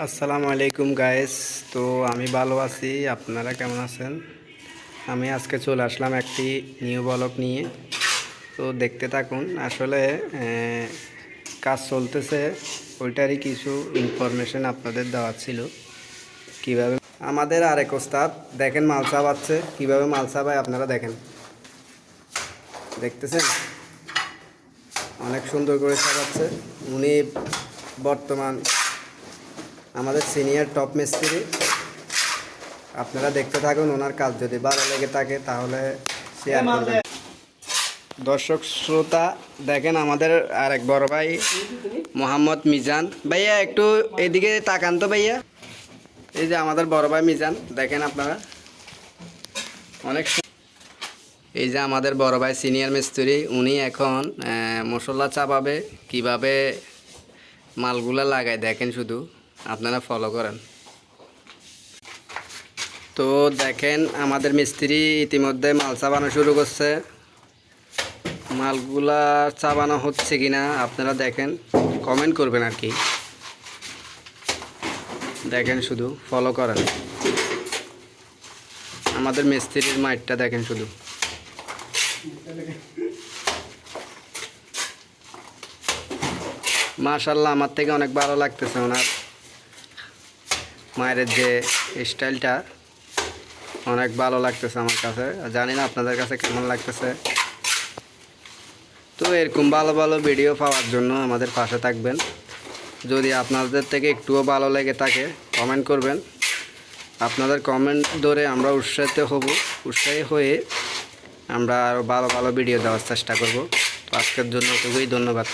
আসসালামু আলাইকুম গাইস। তো আমি ভালো আছি, আপনারা কেমন আছেন? আমি আজকে চলে আসলাম একটি নিউ ব্লগ নিয়ে। তো দেখতে থাকুন। আসলে কাজ চলতেছে, ওইটারই কিছু ইনফরমেশন আপনাদের দেওয়া ছিল। কীভাবে আমাদের আরেক ওস্তাদ দেখেন মাল চাবাচ্ছে, কীভাবে মাল চাবায় আপনারা দেখেন, দেখতেছেন অনেক সুন্দর করে চাবাচ্ছে। উনি বর্তমান আমাদের সিনিয়র টপ মিস্ত্রি। আপনারা দেখতে থাকুন, ওনার কাজ যদি ভালো লেগে থাকে তাহলে শেয়ার করবেন। দর্শক শ্রোতা দেখেন আমাদের আরেক বড় ভাই মোহাম্মদ মিজান ভাইয়া, একটু এদিকে তাকান তো ভাইয়া। এই যে আমাদের বড় ভাই মিজান, দেখেন আপনারা অনেক। এই যে আমাদের বড় ভাই সিনিয়র মিস্ত্রি, উনি এখন মশলা চাপাবে, কিভাবে মালগুলা লাগায় দেখেন, শুধু আপনারা ফলো করেন। তো দেখেন আমাদের মিস্ত্রি ইতিমধ্যে মাল চাবানো শুরু করছে। মালগুলা চাবানো হচ্ছে কিনা আপনারা দেখেন, কমেন্ট করবেন আর কি। দেখেন, শুধু ফলো করেন। আমাদের মিস্ত্রির মাইটটা দেখেন শুধু। মাশাআল্লাহ, আমার থেকে অনেক ভালো লাগতেছে ওনার মায়ের যে স্টাইলটা, অনেক ভালো লাগতেছে আমার কাছে। জানি না আপনাদের কাছে কেমন লাগতেছে। তো এরকম ভালো ভালো ভিডিও পাওয়ার জন্য আমাদের পাশে থাকবেন। যদি আপনাদের থেকে একটুও ভালো লেগে থাকে কমেন্ট করবেন। আপনাদের কমেন্ট ধরে আমরা উৎসাহী হয়ে আমরা আরও ভালো ভালো ভিডিও দেওয়ার চেষ্টা করব। তো আজকের জন্য এটুকুই, ধন্যবাদ।